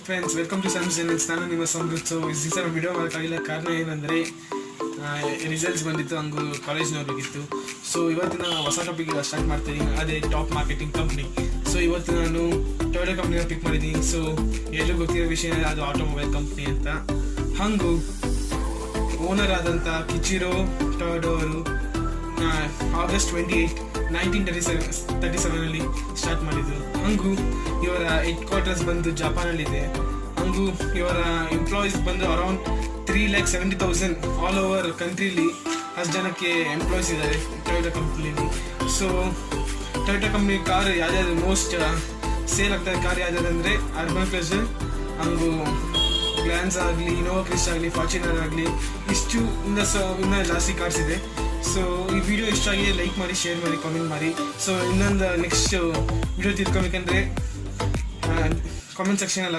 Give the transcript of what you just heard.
Friends, welcome to ಸನ್ಸ್ ಜೆನೆನ್ಸ್. ನಾನು ನಿಮ್ಮ ಸಮೃದ್ಧ. ಸೊ ಈ ಸಲ ವಿಡಿಯೋ ಮಾಡೋಕ್ಕಾಗಿಲ್ಲ, ಕಾರಣ ಏನಂದರೆ ರಿಸಲ್ಟ್ಸ್ ಬಂದಿತ್ತು, ಹಂಗೂ ಕಾಲೇಜ್ ನೋಡಬೇಕಿತ್ತು. ಸೊ ಇವತ್ತು ನಾನು ಹೊಸ ಟಾಪಿಕ್ ಸ್ಟಾರ್ಟ್ ಮಾಡ್ತಾಯಿದ್ದೀನಿ, ಅದೇ ಟಾಪ್ ಮಾರ್ಕೆಟಿಂಗ್ ಕಂಪ್ನಿ. ಸೊ ಇವತ್ತು ನಾನು ಟೊಯೋಟಾ ಕಂಪ್ನಿನ ಪಿಕ್ ಮಾಡಿದ್ದೀನಿ. ಸೊ ಎಲ್ಲರೂ ಗೊತ್ತಿರೋ ವಿಷಯ, ಅದು ಆಟೋಮೊಬೈಲ್ ಕಂಪ್ನಿ ಅಂತ. ಹಾಗೂ ಓನರ್ ಆದಂಥ ಕಿಚಿರೋ ಟೊಯೋಟಾ ಅವರು August 28, 1937 ಸ್ಟಾರ್ಟ್ ಮಾಡಿದ್ರು. ಹಾಗೂ ಇವರ ಹೆಡ್ ಕ್ವಾರ್ಟರ್ಸ್ ಬಂದು ಜಪಾನಲ್ಲಿದೆ. ಹಾಗೂ ಇವರ ಎಂಪ್ಲಾಯೀಸ್ ಬಂದು ಅರೌಂಡ್ 3,70,000 ಆಲ್ ಓವರ್ ಕಂಟ್ರಿಲಿ. ಅಷ್ಟು ಜನಕ್ಕೆ ಎಂಪ್ಲಾಯೀಸ್ ಇದ್ದಾರೆ ಟೊಯೋಟಾ ಕಂಪ್ನಿಲಿ. ಸೊ ಟೊಯೋಟಾ ಕಂಪ್ನಿ ಕಾರ್ ಯಾವ್ದಾದ್ರು ಮೋಸ್ಟ್ ಸೇಲ್ ಆಗ್ತಾರೆ ಕಾರ್ ಯಾವುದಾದ್ರೆ ಅರ್ಬನ್ ಪ್ಲೆಸರ್, ಹಾಗೂ ಗ್ಲಾನ್ಸ್ ಆಗಲಿ, ಇನೋವಾ ಕ್ರಿಸ್ಟ್ ಆಗಲಿ, ಫಾರ್ಚುನರ್ ಆಗಲಿ, ಇಷ್ಟು ಇನ್ನೂ ಜಾಸ್ತಿ ಕಾರ್ಸ್ ಇದೆ. ಸೊ ಈ ವಿಡಿಯೋ ಇಷ್ಟ ಆಗಿ ಲೈಕ್ ಮಾಡಿ, ಶೇರ್ ಮಾಡಿ, ಕಾಮೆಂಟ್ ಮಾಡಿ. ಸೊ ಇನ್ನೊಂದು ನೆಕ್ಸ್ಟ್ ವಿಡಿಯೋ ತಿಳ್ಕೊಬೇಕಂದ್ರೆ ಕಾಮೆಂಟ್ ಸೆಕ್ಷನಲ್ಲಿ